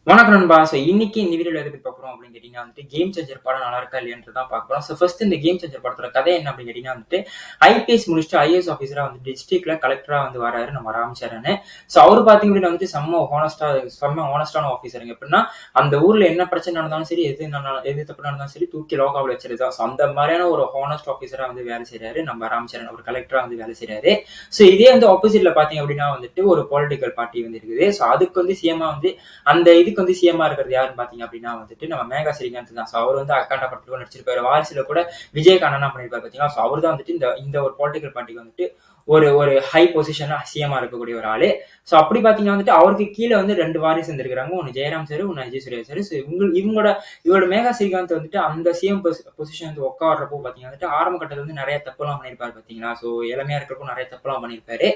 வணக்கம் நண்பா. இன்னைக்கு இந்த வீடியோல எத பத்தி பார்க்க போறோம் அப்படின்னு கேட்டீங்கன்னா கேம் சேஞ்சர் படம் நல்லா இருக்கா இல்லையான்றது தான் பார்க்க போறோம். ஃபர்ஸ்ட் இந்த கேம் சேஞ்சர் படத்தோட கதை என்ன அப்படின்னு கேட்டீங்கன்னா ஐபிஎஸ் முடிச்சுட்டு ஐஏஎஸ் ஆஃபீஸரா டிஸ்ட்ரிக்ட்ல கலெக்டரா வராரு நம்ம ராம் சரண். அவரு பாத்தீங்க அப்படின்னா செம்ம ஹானஸ்டான ஆஃபீஸருங்க. எப்படின்னா அந்த ஊர்ல என்ன பிரச்சனை நடந்தாலும் சரி, எது தப்பு நடந்தாலும் சரி தூக்கி லோகாவில் வச்சிருந்தா. அந்த மாதிரியான ஒரு ஹானஸ்ட் ஆஃபீஸரா வேலை செய்யறாரு நம்ம ராம் சரண். ஒரு கலெக்டரா வேலை செய்யறாரு. இதே ஆப்போசிட்ல பாத்தீங்க அப்படின்னா ஒரு பொலிட்டிக்கல் பார்ட்டி இருக்குது. அதுக்கு சிஎம்மா அந்த இதுக்கு சிஎம்மா இருக்கிறது யாருன்னு பாத்தீங்க அப்படின்னா நம்ம மேகா ஸ்ரீகாந்த் தான். அவர் அக்காண்டா படத்துல நடிச்சிருப்பாரு. வாரிசுல கூட விஜயகாந்த் என்ன பண்ணிருப்பாரு பாத்தீங்கன்னா. அவர் தான் இந்த ஒரு பொலிட்டிக்கல் பார்ட்டிக்கு ஒரு ஒரு ஹை பொசிஷன்ல சிஎம்மா இருக்கக்கூடிய ஒரு ஆளு. அப்படி பாத்தீங்கன்னா அவருக்கு கீழே 2 வாரிசு இருந்திருக்காங்க. ஒன்னு ஜெயராம் சார், ஒன்னு அஜய் சூர்யா சார். இவரோட மேகா ஸ்ரீகாந்த் அந்த சிஎம் பொசிஷன் உட்காடுறப்போ பாத்தீங்கன்னா ஆரம்ப கட்டத்துல நிறைய தப்புலாம் பண்ணிருப்பாரு பாத்தீங்களா. இளமையா இருக்கிறப்போ நிறைய தப்புலாம் பண்ணிருப்பாரு.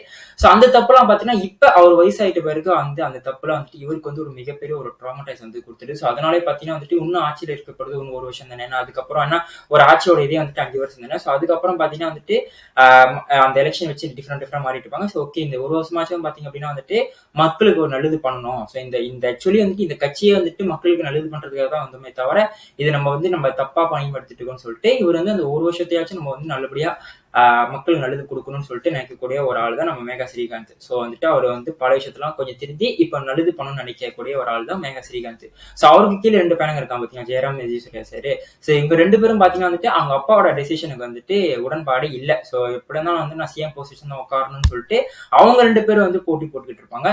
அந்த தப்புலாம் பாத்தீங்கன்னா இப்ப அவர் வயசாயிட்ட பிறகு அந்த தப்புலாம் இவருக்கு ஒரு மிகப்பெரிய ஒரு ட்ராமடைஸ் கொடுத்துட்டு. அதனாலே பாத்தீங்கன்னா இன்னும் ஆட்சியில இருக்கப்படுறது இன்னும் ஒரு வருஷம் தானே. அதுக்கப்புறம் என்ன ஒரு ஆட்சியோட இதே 5 வருஷம் தானே. அதுக்கப்புறம் பாத்தீங்கன்னா அந்த எலெக்ஷன் வச்சு டிஃப்ரெண்ட் மாறிட்டு இருப்பாங்க. ஓகே, இந்த ஒரு வருஷமாச்சும் பாத்தீங்க அப்படின்னா மக்களுக்கு ஒரு நல்லது பண்ணணும். இந்த ஆக்சுவலி இந்த கட்சியை மக்களுக்கு நல்லது பண்றதுக்காக தான் வந்தோமே தவிர இது நம்ம தப்பா பயன்படுத்திட்டு இருக்கோம்னு சொல்லிட்டு இவர் அந்த ஒரு வருஷத்தையாச்சும் நம்ம நல்லபடியா மக்களுக்கு நல்லது கொடுக்கணும்னு சொல்லிட்டு நினைக்கக்கூடிய ஒரு ஆள் தான் நம்ம மேகா ஸ்ரீகாந்த். அவர் பல விஷயத்தெல்லாம் கொஞ்சம் திருந்தி இப்ப நல்லது பண்ணணும்னு நினைக்கக்கூடிய ஒரு ஆள் தான் மேகா ஸ்ரீகாந்த். அவருக்கு கீழே 2 பேருங்க இருக்காங்க பாத்தீங்கன்னா, ஜெயராம், அஜய் சூர்யா சார். இவங்க 2 பேரும் பாத்தீங்கன்னா அவங்க அப்பாவோட டெசிஷனுக்கு உடன்பாடு இல்ல. எப்படின்னா நான் சிஎம் பொசிஷன் உட்காரணும்னு சொல்லிட்டு அவங்க 2 பேரும் போட்டி போட்டுக்கிட்டு இருப்பாங்க.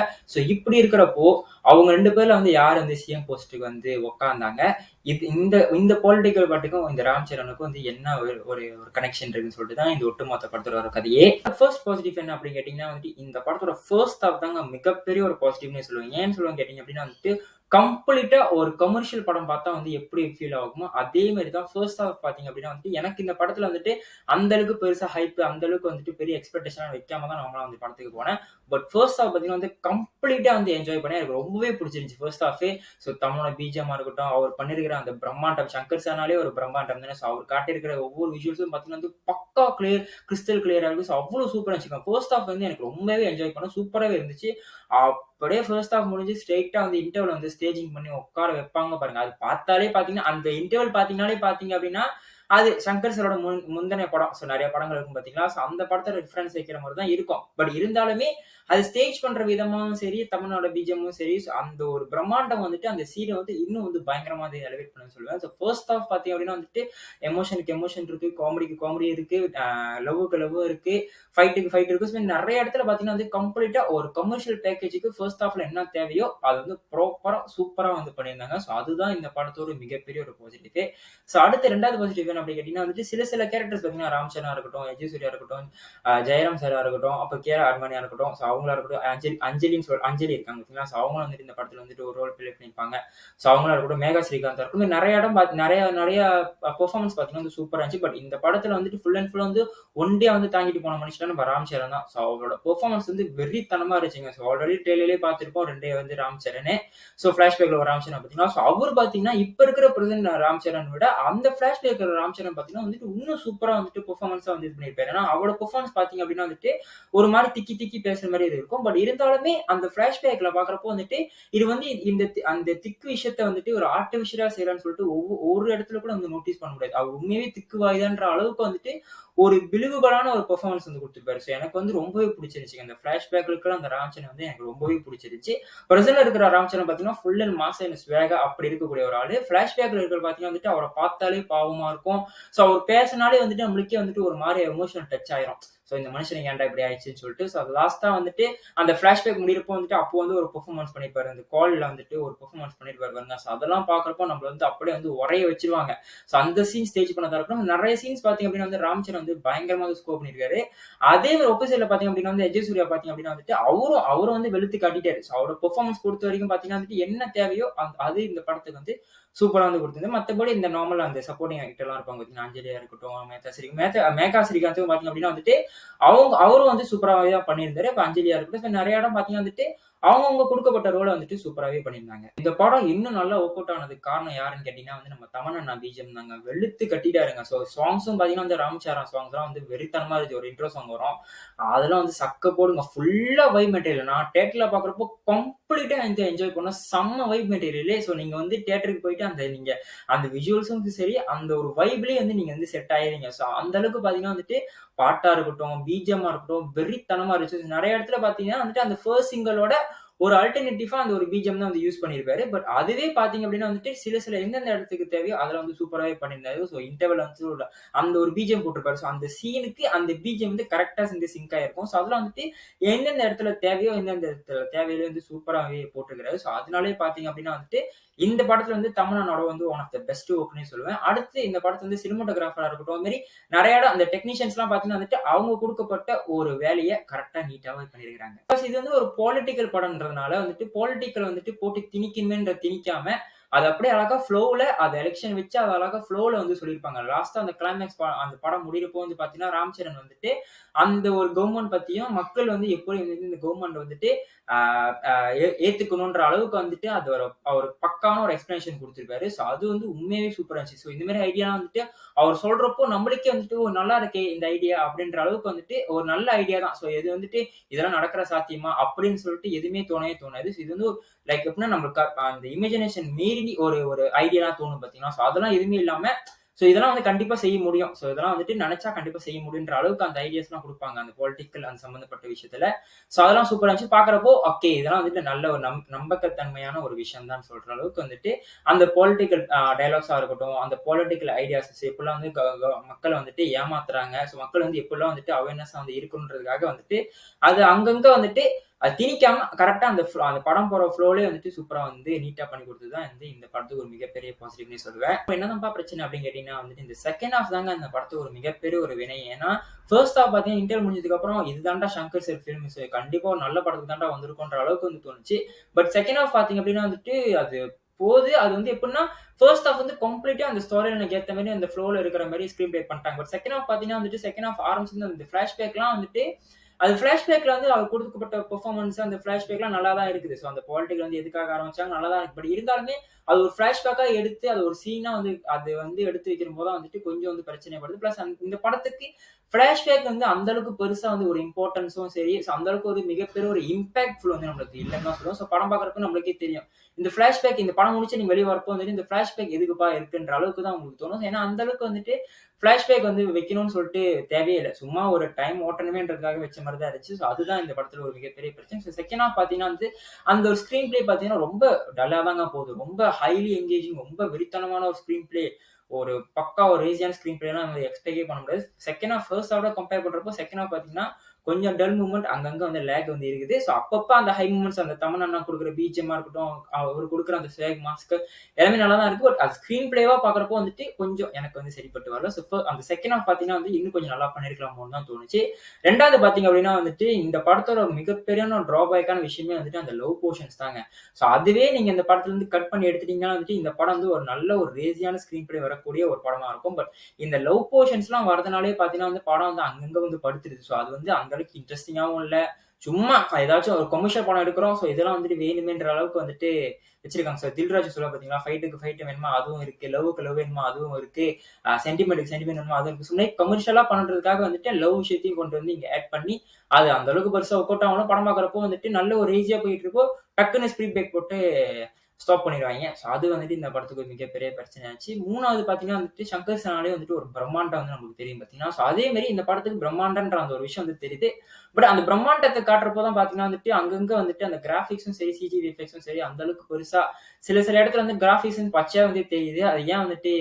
இப்படி இருக்கிறப்போ அவங்க 2 பேர்ல யார் சிஎம் போஸ்ட்டுக்கு உட்கார்ந்தாங்க. இந்த பொலிட்டிக்கல் பார்ட்டிக்கும் இந்த ராம் சரணுக்கும் என்ன ஒரு கனெக்ஷன் இருக்குன்னு சொல்லிட்டு தான் இந்த ஒட்டுமொத்த படத்தோட ஒரு கதையே. ஃபர்ஸ்ட் பாசிட்டிவ் என்ன அப்படின்னு கேட்டீங்கன்னா இந்த படத்தோட ஃபர்ஸ்ட் ஹாஃப் தாங்க மிகப்பெரிய ஒரு பாசிட்டிவ்னே சொல்லுவேன். ஏன்னு சொல்லுவாங்க கேட்டீங்க அப்படின்னா கம்ப்ளீட்டா ஒரு கமர்ஷியல் படம் பார்த்தா எப்படி ஃபீல் ஆகுமோ அதே மாதிரி தான் ஃபர்ஸ்ட் ஹாஃப் பாத்தீங்க அப்படின்னா எனக்கு இந்த படத்துல அந்த அளவுக்கு பெருசா ஹைப், அந்த அளவுக்கு பெரிய எக்ஸ்பெக்டேஷன் வைக்காம தான் நான் படத்துக்கு போனேன். பட் ஃபர்ஸ்ட் ஹாஃப் பாத்தீங்கன்னா கம்ப்ளீட்டா என்ஜாய் பண்ணேன். எனக்கு ரொம்பவே பிடிச்சிருந்துச்சு ஃபர்ஸ்ட் ஹாஃபே. தமிழோட பிஜிஎம்மா இருக்கட்டும், அவர் பண்ணிருக்கிற அந்த பிரம்மாண்டம், சங்கர் சானாலே ஒரு பிரம்மாண்டம் தானே. அவர் காட்டியிருக்கிற ஒவ்வொரு விஷுவல்ஸும் பாத்தீங்கன்னா பக்கா கிளியர், கிறிஸ்டல் கிளியரா இருக்கு. அவ்வளவு சூப்பரா இருந்துச்சு. ஃபர்ஸ்ட் ஹாஃப் எனக்கு ரொம்பவே என்ஜாய் பண்ணேன். சூப்பராவே இருந்துச்சு. அப்படியே ஃபர்ஸ்ட் ஹாஃப் முடிஞ்சு ஸ்ட்ரெயிட்டா இன்டர்வல் ஸ்டேஜிங் பண்ணி உட்கார வைப்பாங்க பாருங்க. அது பார்த்தாலே பாத்தீங்கன்னா அந்த இன்டர்வல் பாத்தீங்க அப்படின்னா அது சங்கர் சாரோட முந்தின படம். நிறைய படங்கள் இருக்கும் பாத்தீங்களா. அந்த படத்தை ரெஃபரன்ஸ் வைக்கிற மாதிரி தான் இருக்கும். பட் இருந்தாலுமே அது ஸ்டேஜ் பண்ற விதமும் சரி, தமிழ்நாடு பிஜிஎம்மும் சரி, அந்த ஒரு பிரம்மாண்டம் அந்த சீனை இன்னும் பயங்கரமா எலிவேட் பண்ண சொல்லுவேன். ஃபர்ஸ்ட் ஹாஃப் பாத்தீங்க அப்படின்னா எமோஷனுக்கு எமோஷன் இருக்கு, காமெடிக்கு காமெடி இருக்கு, லவ்வுக்கு லவ் இருக்கு, ஃபைட்டுக்கு ஃபைட் இருக்கு. நிறைய இடத்துல பாத்தீங்கன்னா கம்ப்ளீட்டா ஒரு கமர்ஷியல் பேக்கேஜுக்கு ஃபர்ஸ்ட் ஹாஃப்ல என்ன தேவையோ அது ப்ராப்பரா சூப்பரா பண்ணியிருந்தாங்க. அதுதான் இந்த படத்தோட மிகப்பெரிய ஒரு பாசிட்டிவ். அடுத்த 2வது பாசிட்டிவ் அப்படி கேட்டீங்கன்னா சில கேரக்டர்ஸ் பாத்தீங்கன்னா ராம் சரணா இருக்கட்டும், அஜய் சூர்யா இருக்கட்டும், ஜெயராம் சாரா இருக்கட்டும், அப்ப கேஆர் அர்மானியா இருக்கட்டும், அவங்களா இருக்கட்டும், அஞ்சலி இருக்காங்க பாத்தீங்களா. அவங்களும் இந்த படத்துல ஒரு ரோல் பிளே பண்ணிருப்பாங்க. அவங்களா இருக்கட்டும், மேகா ஸ்ரீகாந்த் இருக்கட்டும், நிறைய பெர்ஃபார்மன்ஸ் பாத்தீங்கன்னா சூப்பரா இருந்துச்சு. பட் இந்த படத்துல ஃபுல் அண்ட் ஃபுல் ஒண்டியா தாங்கிட்டு போன மனுஷன் நம்ம ராம் சரண் தான். அவரோட பெர்ஃபார்மன்ஸ் வெறித்தனமா இருந்துச்சுங்க. ஆல்ரெடி ட்ரெயிலர்லயே பார்த்திருப்போம் 2 ராம் சரண். பிளாஷ்பேக்ல ஒரு ராம் சரண் பாத்தீங்கன்னா அவர் பாத்தீங்கன்னா இப்ப இருக்கிற பிரசன்ட் ராம் சரண் விட அந்த பிளாஷ்பேக்ல ராம் சரண் பாத்தீங்கன்னா இன்னும் சூப்பரா பெர்ஃபார்மன்ஸா இது பண்ணிருப்பாரு. ஏன்னா அவரோட பெர்ஃபார்மன்ஸ் பாத்தீங்க அப்படின்னா ஒரு மாதிரி திக்கி பேசுற மாதிரி இருக்கும். பட் இருந்தாலுமே அந்த பிளாஷ்பேக்ல பாக்குறப்போ இது அந்த திக்கு விஷயத்த ஒரு ஆர்டிபிஷியலா செய்யறான்னு சொல்லிட்டு ஒவ்வொரு இடத்துல கூட நோட்டீஸ் பண்ண முடியாது. அவர் உண்மையாவே திக்கு வாய்தான்ற அளவுக்கு ஒரு பிலிவபிளான ஒரு பெர்ஃபார்மன்ஸ் கொடுத்திருப்பாரு. எனக்கு ரொம்பவே பிடிச்சிருந்துச்சு. அந்த பிளாஷ்பேக்ல அந்த ராம் சரண் எனக்கு ரொம்பவே பிடிச்சிருந்துச்சு. பிரசன்ட்ல இருக்கிற ராம் சரண் பாத்தீங்கன்னா ஃபுல் அண்ட் மாஸ் அண்ட் ஸ்வேகா அப்படி இருக்கக்கூடிய ஒரு ஆளு. பிளாஷ்பேக்ல இருக்கிற பாத்தீங்கன்னா அவரை பார்த்தாலே பாவமா இருக்கும். அவர் பேசினாலே நம்மளுக்கே ஒரு மாதிரி எமோஷனல் டச் ஆயிரும். இந்த மனுஷனுக்கு ஏன்டா இப்படி ஆயிடுச்சுன்னு சொல்லிட்டு லாஸ்டா அந்த பிளாஷ்பேக் முடியறப்போ அப்போ ஒரு பெர்ஃபார்மன்ஸ் பண்ணிருப்பாரு. அந்த கால்ல ஒரு பெர்ஃபார்மன்ஸ் பண்ணிருப்பாரு பாருங்க. அதெல்லாம் பாக்குறப்போ நம்மள அப்படியே உரைய வச்சிருவாங்க. அந்த சீன் ஸ்டேஜ் பண்ணதா இருக்கணும். நிறைய சீன்ஸ் பாத்தீங்க அப்படின்னா ராம் சரண் பயங்கரமா ஸ்கோர் பண்ணிருக்காரு. அதே மாதிரி ஒப்போசிட்ல பாத்தீங்க அப்படின்னா அஜய் சூர்யா பாத்தீங்க அப்படின்னா அவரும் வெளுத்து காட்டிட்டாரு. அவரோட பெர்ஃபார்மன்ஸ் பொறுத்த வரைக்கும் பாத்தீங்கன்னா என்ன தேவையோ அது இந்த படத்துக்கு சூப்பரா கொடுத்திருந்தது. மத்தபடி இந்த நார்மல் அந்த சப்போர்ட்டிங் ஆக்டர் எல்லாம் இருப்பாங்க பாத்தீங்கன்னா, அஞ்சலியா இருக்கட்டும், மேகா ஸ்ரீகாந்தும் பாத்தீங்க அப்படின்னா அவரும் சூப்பராவே தான் பண்ணியிருந்தாரு. இப்ப அஞ்சலியா இருக்கட்டும், நிறைய இடம் பாத்தீங்கன்னா அவங்கவுங்க கொடுக்கப்பட்ட ரோலை சூப்பராவே பண்ணியிருந்தாங்க. இந்த படம் இன்னும் நல்லா ஒர்க் அவுட் ஆனதுக்கு காரணம் யாருன்னு கேட்டீங்கன்னா நம்ம தமன்னா பிஜிஎம் தாங்க. வெளுத்து கட்டிட்டாருங்க. சாங்ஸும் பாத்தீங்கன்னா ராம் சரண் சாங்ஸ் எல்லாம் வெறித்தனமா இருந்துச்சு. ஒரு இன்ட்ரோ சாங் வரும், அதெல்லாம் சக்க போடுங்க. ஃபுல்லா வைப் மெட்டீரியல். நான் தியேட்டர்ல பாக்குறப்போ கம்ப்ளீட்டா வந்து என்ஜாய் பண்ணோம். செம்ம வைப் மெட்டீரியலு. ஸோ நீங்க வந்து தியேட்டருக்கு போயிட்டு நீங்க அந்த விஜுவல்ஸும் சரி, அந்த ஒரு வைப்லயே வந்து நீங்க வந்து செட் ஆயிருவீங்க. ஸோ அந்த அளவுக்கு பார்த்தீங்கன்னா வந்துட்டு, பாட்டா இருக்கட்டும், பிஜிஎம்மா இருக்கட்டும், வெறித்தனமா இருந்துச்சு. நெறைய இடத்துல பார்த்தீங்கன்னா வந்துட்டு, அந்த ஃபர்ஸ்ட் சிங்கிளோட ஒரு அல்டர்னேட்டிவா அந்த ஒரு பிஜிஎம் தான் வந்து யூஸ் பண்ணியிருப்பாரு. பட் அதுவே பார்த்தீங்க அப்டின்னா வந்துட்டு, சில எந்தெந்த இடத்துக்கு தேவையோ அதுல வந்து சூப்பராவே பண்ணியிருந்தாரு. ஸோ இன்டர்வல் வந்து அந்த ஒரு பிஜிஎம் போட்டிருப்பாரு. ஸோ அந்த சீனுக்கு அந்த பிஜிஎம் வந்து கரெக்ட்டா வந்து சிங்க் ஆயிருக்கும். ஸோ அதெல்லாம் வந்துட்டு எந்தெந்த இடத்துல தேவையோ, எந்தெந்த இடத்துல தேவையில்லையோ வந்து சூப்பராவே போட்டிருக்காரு. ஸோ அதனாலேயே பார்த்தீங்க அப்டின்னா வந்துட்டு, இந்த படத்துல வந்து தமன்னானோட வந்து ஒன் ஆஃப் த பெஸ்ட் ஒர்க்னே சொல்லுவேன். அடுத்து இந்த படத்துல வந்து சினிமாட்டோகிராஃபரா இருக்கட்டும், அது மாரி நெறைய இடம் அந்த டெக்னீஷியன்ஸ்லாம் பார்த்தீங்கன்னா வந்துட்டு, அவங்க குடுக்கப்பட்ட ஒரு வேலைய கரெக்ட்டா நீட்டாவே பண்ணியிருக்காங்க. பிளஸ் இது வந்து ஒரு பொலிட்டிக்கல் படம்ன்றதுனால வந்துட்டு, பொலிட்டிக்கல் வந்துட்டு போட்டு திணிக்கணுமேன்ற திணிக்காம, அது அப்படியே அழகா ஃப்ளோல அது எலக்ஷன் வச்சு அத அழகா ஃப்ளோல வந்து சொல்லியிருப்பாங்க. லாஸ்ட்டா அந்த கிளைமாக்ஸ் அந்த படம் முடியிறப்போ வந்து பார்த்தீங்கன்னா, ராம் சரண் வந்துட்டு அந்த ஒரு கவர்ன்மெண்ட் பத்தியும், மக்கள் வந்து எப்படி வந்து இந்த கவர்ன்மெண்ட் வந்துட்டு ஆ ஆ ஏத்துக்கணுன்ற அளவுக்கு வந்துட்டு அது அவர் பக்காவான ஒரு எக்ஸ்பிளனேஷன் குடுத்திருப்பாரு. ஸோ அது வந்து உண்மையாவே சூப்பரா இருந்துச்சு. ஸோ இந்த மாரி ஐடியாலாம் வந்துட்டு அவர் சொல்றப்போ நம்மளுக்கே வந்துட்டு "ஓ! நல்லா இருக்கே இந்த ஐடியா" அப்படின்ற அளவுக்கு வந்துட்டு ஒரு நல்ல ஐடியா தான். ஸோ இது வந்துட்டு இதெல்லாம் நடக்கிற சாத்தியமா? அப்படின்னு சொல்லிட்டு எதுவுமே தோணவே தோணாது. ஸோ இது வந்து லைக் எப்படின்னா நம்மளுக்கு அந்த இமேஜினேஷன் மீறி ஒரு ஒரு ஐடியாலாம் தோணும் பார்த்தீங்களா? ஸோ அதெல்லாம் எதுவுமே இல்லாம ஸோ இதெல்லாம் வந்து கண்டிப்பா செய்ய முடியும். ஸோ இதெல்லாம் வந்துட்டு நெனச்சா கண்டிப்பா செய்ய முடியுன்ற அளவுக்கு அந்த ஐடியாஸ்லாம் குடுப்பாங்க. அந்த பொலிட்டிக்கல் அந்த சம்மந்தப்பட்ட விஷயத்துல. ஸோ அதெல்லாம் சூப்பரா இருந்துச்சு. பார்க்குறப்போ ஓகே இதெல்லாம் வந்துட்டு நல்ல ஒரு நம்பகத்தன்மையான ஒரு விஷயம் தான் சொல்ற அளவுக்கு வந்துட்டு, அந்த பொலிட்டிக்கல் டயலாக்ஸா இருக்கட்டும், அந்த பொலிட்டிக்கல் ஐடியாஸ் எப்படிலாம் வந்து மக்கள வந்துட்டு ஏமாத்துறாங்க. ஸோ மக்கள் வந்து எப்படிலாம் வந்துட்டு அவேர்னஸா வந்து இருக்கணுன்றதுக்காக வந்துட்டு, அது அங்கங்க வந்துட்டு அது திணிக்காம கரெக்ட்டா அந்த படம் போற ஃப்ளோலயே வந்துட்டு சூப்பரா வந்து நீட்டா பண்ணி குடுத்தது தான் வந்து இந்த படத்துக்கு ஒரு மிகப்பெரிய பாசிட்டிவ்னே சொல்லுவேன். இப்ப என்னதான்ப்பா பிரச்சனை அப்படின்னு கேட்டீங்கன்னா வந்துட்டு, இந்த செகண்ட் ஹால்ஃப் தாங்க இந்த படத்துக்கு ஒரு மிகப்பெரிய ஒரு வினை. ஏன்னா, ஃபர்ஸ்ட் ஹால்ஃப் பார்த்தீங்கன்னா இன்டர்வல் முடிஞ்சதுக்கு அப்புறம் இது தான்டா சங்கர் சார் ஃபில்ம்ஸ் கண்டிப்பா ஒரு நல்ல படத்துக்கு தான்டா வந்திருக்கோன்ற அளவுக்கு வந்து தோணுச்சு. பட் செகண்ட் ஹால்ஃப் பார்த்தீங்க அப்படின்னா வந்துட்டு, அது வந்து எப்படின்னா, ஃபர்ஸ்ட் ஹால்ஃப் வந்து கம்ப்ளீட்டா அந்த ஸ்டோரி லைனுக்கு ஏத்த மாரி அந்த ஃப்ளோல இருக்கிற மாரி ஸ்கிரீன் பிளே பண்ணிட்டாங்க. பட் செகண்ட் ஹால்ஃப் பார்த்தீங்கன்னா வந்துட்டு, செகண்ட் ஹால்ஃப் ஆரம்பிச்சது அந்த ஃபிளாஷ்பேக்லாம் வந்துட்டு அது ஃபிளாஷ்பேக்ல வந்து அவர் குடுக்கப்பட்ட பெர்ஃபார்மன்ஸ் அந்த ஃபிளாஷ்பேக்லாம் நல்லா தான் இருக்குது. ஸோ அந்த பாலிடிக்ஸ் வந்து எதுக்காக ஆரம்பிச்சாங்க நல்லா தான் இருக்கு. பட் இருந்தாலுமே அது ஒரு ஃபிளாஷ்பேக்கா எடுத்து அது ஒரு சீனா வந்து அது வந்து எடுத்து வைக்கும்போது தான் வந்துட்டு கொஞ்சம் வந்து பிரச்சனைப்படுது. பிளஸ் இந்த படத்துக்கு ஃபிளாஷ்பேக் வந்து அந்த அளவுக்கு பெருசா வந்து ஒரு இம்பார்ட்டன்ஸும் சரி, ஸோ அந்த அளவுக்கு ஒரு மிகப்பெரிய ஒரு இம்பாக்ட்ஃபுல் வந்து நம்மளுக்கு இல்லன்னு தான் சொல்லுவேன். ஸோ படம் பார்க்குறப்ப நம்மளுக்கே தெரியும். இந்த ஃபிளாஷ்பேக் இந்த படம் முடிச்சு நீங்க வெளிய வரப்போ வந்துட்டு இந்த ஃபிளாஷ்பேக் எதுக்குப்பா இருக்குன்ற அளவுக்கு தான் உங்களுக்கு தோணும். ஏன்னா அந்த அளவுக்கு வந்துட்டு ஃபிளாஷ்பேக் வந்து வைக்கணும்னு சொல்லிட்டு தேவையே இல்ல. சும்மா ஒரு டைம் ஓட்டணுமேன்றதுக்காக வச்ச மாரி தான் இருந்துச்சு. ஸோ அதுதான் இந்த படத்துல ஒரு மிகப்பெரிய பிரச்சனை. ஸோ செகண்ட் ஹால்ஃப் பார்த்தீங்கன்னா வந்து அந்த ஒரு ஸ்க்ரீன் பிளே பார்த்தீங்கன்னா ரொம்ப டல்லா தாங்க போகுது. ரொம்ப ஹைலி என்கேஜிங் ரொம்ப வெறித்தனமான ஒரு ஸ்க்ரீன் பிளே. ஒரு பக்கா ஒரு ஈஸியான ஸ்க்ரீன் பிளேலாம் நம்ம எக்ஸ்பெக்டே பண்ண முடியாது. செகண்ட் ஹால்ஃப் ஃபர்ஸ்ட் ஹாஃபோட கம்பேர் பண்றப்போ செகண்ட் ஹால்ஃப் பார்த்தீங்கன்னா, கொஞ்சம் டல் மூவ்மெண்ட் அங்கங்க வந்து லேக் வந்து இருக்குது. ஸோ அப்பப்ப அந்த ஹை மூவ்மெண்ட்ஸ் அந்த தமன் அண்ணா குடுக்குற பிஜிஎம்மா இருக்கட்டும், அவரு குடுக்குற அந்த ஸ்வேக் மாஸ்க் எல்லாமே நல்லா தான் இருக்கு. பட் அது ஸ்க்ரீன் பிளேவா பார்க்குறப்போ வந்துட்டு கொஞ்சம் எனக்கு வந்து சரிப்பட்டு வரல. ஸோ அந்த செகண்ட் ஹால்ஃப் பார்த்தீங்கன்னா வந்து இன்னும் கொஞ்சம் நல்லா பண்ணியிருக்கலாமோன்னு தான் தோணுச்சு. 2வது பார்த்தீங்க அப்படின்னா வந்துட்டு, இந்த படத்தோட மிகப்பெரியான ட்ராபேக்கான விஷயமே வந்துட்டு அந்த லவ் போர்ஷன்ஸ் தாங்க. ஸோ அதுவே நீங்க இந்த படத்துலருந்து கட் பண்ணி எடுத்துட்டீங்கன்னா வந்துட்டு, இந்த படம் வந்து ஒரு நல்ல ஒரு ரேசியான ஸ்க்ரீன் பிளே வரக்கூடிய ஒரு படமா இருக்கும். பட் இந்த லவ் போர்ஷன்ஸ்லாம் வரதுனாலே பார்த்தீங்கன்னா வந்து படம் வந்து அங்கங்க வந்து படுத்துருது. ஸோ அது வந்து அந்த அளவுக்கு இன்ட்ரஸ்டிங்காவும் இல்ல. சும்மா ஏதாச்சும் ஒரு கமர்ஷியல் படம் எடுக்கிறோம். ஸோ இதெல்லாம் வந்துட்டு வேணுமேன்ற அளவுக்கு வந்துட்டு வச்சிருக்காங்க. ஸோ தில்ராஜ் சொல்லுவாரு பார்த்தீங்களா, ஃபைட்டுக்கு ஃபைட் வேணுமா அதுவும் இருக்கு. லவ்வுக்கு லவ் வேணுமா அதுவும் இருக்கு. சென்டிமென்ட்க்கு சென்டிமென்ட் வேணுமா அதுவும் இருக்கு. சும்மா கமர்ஷியலா பண்றதுக்காக வந்துட்டு லவ் விஷயத்தையும் கொண்டு வந்து இங்க ஆட் பண்ணி, அது அந்த அளவுக்கு பெருசா ஒர்க் அவுட் ஆகணும். படம் பார்க்குறப்போ வந்துட்டு நல்ல ஒரு ஈஸியா போயிட்டு இருக்கும். டக்குன்னு ஸ்பீட் பிரேக் போட்டு ஸ்டாப் பண்ணிருவாய்ங்க. ஸோ அது வந்துட்டு இந்த படத்துக்கு ஒரு மிகப்பெரிய பிரச்சனையாச்சு. 3வது பார்த்தீங்கன்னா வந்துட்டு சங்கர் சானாலே வந்துட்டு ஒரு பிரம்மாண்டம் வந்து நமக்கு தெரியும் பார்த்தீங்கன்னா, ஸோ அதே மாரி இந்த படத்துக்கு பிரம்மாண்டன்ற அந்த ஒரு விஷயம் வந்து தெரியுது. பட் அந்த பிரம்மாண்டத்த காட்டுறப்போ தான் பார்த்தீங்கன்னா வந்துட்டு, அங்கங்க வந்துட்டு அந்த கிராபிக்ஸும் சரி, சிஜி விஎஃப்எக்ஸும் சரி அந்த அளவுக்கு பெருசா சில இடத்துல வந்து கிராபிக்ஸ் வந்து பச்சையா வந்து தெரியுது. அது ஏன் வந்துட்டு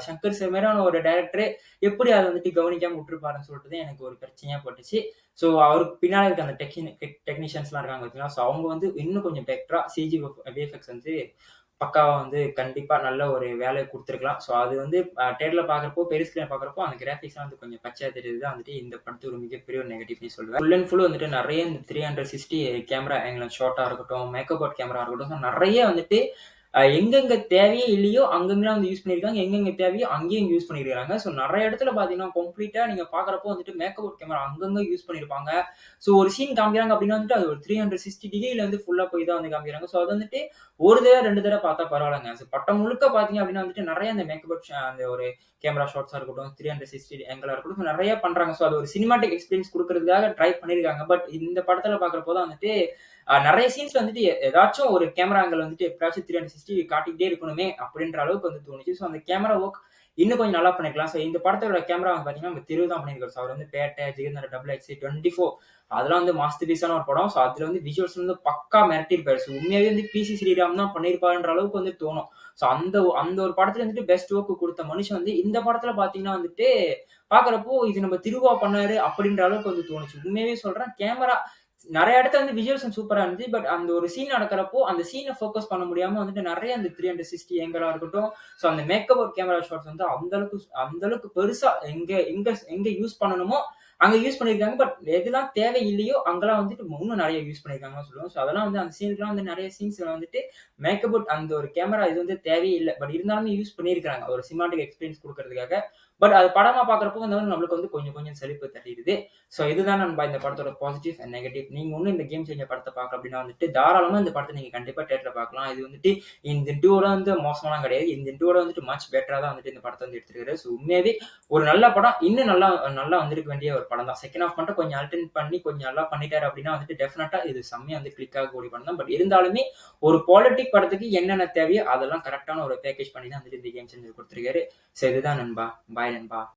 சங்கர் சார் மாரியான ஒரு டைரக்டர் எப்படி அத வந்துட்டு கவனிக்காம விட்டுருப்பாருன்னு சொல்லிட்டு தான் எனக்கு ஒரு பிரச்சனையா பட்டுச்சு. ஸோ அவருக்கு பின்னாடி இருக்க அந்த டெக்னீஷியன்ஸ்லாம் இருக்காங்க பார்த்தீங்களா, ஸோ அவங்க வந்து இன்னும் கொஞ்சம் பெட்டரா சிஜி விஎஃப்எக்ஸ் வந்து பக்காவா வந்து கண்டிப்பா நல்ல ஒரு வேலைய குடுத்துருக்கலாம். ஸோ அது வந்து தியேட்டர்ல பார்க்குறப்போ, பெரிய ஸ்க்ரீன்ல பார்க்குறப்போ அந்த கிராபிக்ஸ்லாம் வந்து கொஞ்சம் பச்சையா தெரியுது தான் வந்துட்டு இந்த படத்துக்கு ஒரு மிகப்பெரிய ஒரு நெகட்டிவ்னே சொல்லுவேன். ஃபுல் அண்ட் ஃபுல் வந்துட்டு நெறைய இந்த 360 கேமரா ஆங்கிள் ஷாட்டா இருக்கட்டும், மேக்கப் அவுட் கேமரா இருக்கட்டும், ஸோ நெறைய வந்துட்டு எங்கெங்க தேவையே இல்லையோ அங்கங்கலாம் வந்து யூஸ் பண்ணியிருக்காங்க. எங்கெங்க தேவையோ அங்கேயும் யூஸ் பண்ணியிருக்காங்க. ஸோ நெறைய இடத்துல பார்த்தீங்கன்னா, கம்ப்ளீட்டா நீங்க பார்க்குறப்போ வந்துட்டு மேக்கப் அவுட் கேமரா அங்கங்க யூஸ் பண்ணியிருப்பாங்க. ஸோ ஒரு சீன் காமிக்கிறாங்க அப்டின்னா வந்துட்டு அது ஒரு 360 டிகிரில வந்து ஃபுல்லா போய் தான் வந்து காமிக்கிறாங்க. ஸோ அது வந்துட்டு 1 தடவ 2 தடவ பார்த்தா பரவால்லங்க. ஸோ படம் முழுக்க பார்த்தீங்க அப்டின்னா வந்துட்டு நெறைய அந்த மேக்கப் அவுட் அந்த ஒரு கேமரா ஷாட்ஸா இருக்கட்டும், 360 ஆங்கிளா இருக்கட்டும் நெறைய பண்றாங்க. ஸோ அது ஒரு சினிமாட்டிக் எக்ஸ்பீரியன்ஸ் குடுக்குறதுக்காக ட்ரை பண்ணியிருக்காங்க. பட் இந்த படத்துல பார்க்குறப்போ தான் வந்துட்டு நிறைய சீன்ஸ்ல வந்துட்டு ஏதாச்சும் ஒரு கேமரா ஆங்கிள் வந்துட்டு எப்பயாச்சும் 360 காட்டிக்கிட்டே இருக்கணுமே அப்படின்ற அளவுக்கு வந்து தோணுச்சு. ஸோ அந்த கேமரா ஒர்க் இன்னும் கொஞ்சம் நல்லா பண்ணிருக்கலாம். ஸோ இந்த படத்தோட கேமரா வந்து பாத்தீங்கன்னா நம்ம திரு தான் பண்ணியிருக்காரு. ஸோ அவர் வந்து பேட்டை, ஜிகர்தண்டா, டபுள் எக்ஸ், 24 அதெல்லாம் வந்து மாஸ்டர் பீஸான ஒரு படம். ஸோ அதுல வந்து விஷுவல்ஸ் வந்து பக்கா மிரட்டியிருப்பாரு. ஸோ உண்மையாவே வந்து பிசி ஸ்ரீராம் தான் பண்ணியிருப்பாருன்ற அளவுக்கு வந்து தோணும். ஸோ அந்த அந்த ஒரு படத்துல வந்துட்டு பெஸ்ட் ஒர்க் கொடுத்த மனுஷன் வந்து இந்த படத்துல பாத்தீங்கன்னா வந்துட்டு பாக்குறப்போ இது நம்ம திருவா பண்ணாரு அப்படின்ற அளவுக்கு வந்து தோணுச்சு. உண்மையாவே சொல்றேன் கேமரா நிறைய இடத்துல வந்து விஜுவல்ஸ் சூப்பரா இருந்துச்சு. பட் அந்த ஒரு சீன் நடக்கிறப்போ அந்த சீனை ஃபோக்கஸ் பண்ண முடியாம வந்துட்டு நிறைய அந்த 360 ஏங்கலா இருக்கட்டும். ஸோ அந்த மேக்கப் ஒரு கேமரா ஷாட்ஸ் வந்து அந்த அளவுக்கு பெருசா எங்க எங்க எங்க யூஸ் பண்ணணுமோ அங்க யூஸ் பண்ணியிருக்காங்க. பட் எதெல்லாம் தேவை இல்லையோ அங்கெல்லாம் வந்துட்டு இன்னும் நிறைய யூஸ் பண்ணியிருக்காங்கன்னு சொல்லுவோம். ஸோ அதெல்லாம் வந்து அந்த சீனுக்குலாம் வந்து நிறைய சீன்ஸ்ல வந்துட்டு மேக்கப் அந்த ஒரு கேமரா இது வந்து தேவையே இல்லை. பட் இருந்தாலுமே யூஸ் பண்ணியிருக்காங்க ஒரு சினிமாட்டிக் எக்ஸ்பீரியன்ஸ் கொடுக்கறதுக்காக. பட் அது படமா பாக்குறப்போ வந்து நம்மளுக்கு வந்து கொஞ்சம் கொஞ்சம் சலிப்பு தட்டிடுது. ஸோ இதுதான் நண்பா இந்த படத்தோட பாசிட்டிவ் அண்ட் நெகட்டிவ். நீங்க ஒன்னும் இந்த கேம் சேஞ்சர் படத்தை பார்க்கல அப்படின்னா வந்துட்டு தாராளமா இந்த படத்தை நீங்க கண்டிப்பா தியேட்டர்ல பார்க்கலாம். இது வந்துட்டு இந்த டூவோட வந்து மோசமாலாம் கிடையாது. இந்த டூவோட வந்துட்டு மச் பெட்டரா தான் வந்துட்டு இந்த படத்தை வந்து எடுத்திருக்காரு. ஸோ உண்மையாவே ஒரு நல்ல படம். இன்னும் நல்லா நல்லா வந்திருக்க வேண்டிய ஒரு படம் தான். செகண்ட் ஹாஃப் மட்டும் கொஞ்சம் அல்டர்ன் பண்ணி கொஞ்சம் நல்லா பண்ணிட்டாரு அப்படின்னா வந்துட்டு டெஃபினட்டா இது செம்மையா வந்து கிளிக் ஆகக்கூடிய படம் தான். பட் இருந்தாலுமே ஒரு பாலிட்டிக் படத்துக்கு என்னென்ன தேவையோ அதெல்லாம் கரெக்டான ஒரு பேக்கேஜ் பண்ணி தான் வந்துட்டு இந்த கேம் சேஞ்சர் கொடுத்திருக்காரு. ஸோ இதுதான் நண்பா. பாய் நண்பா.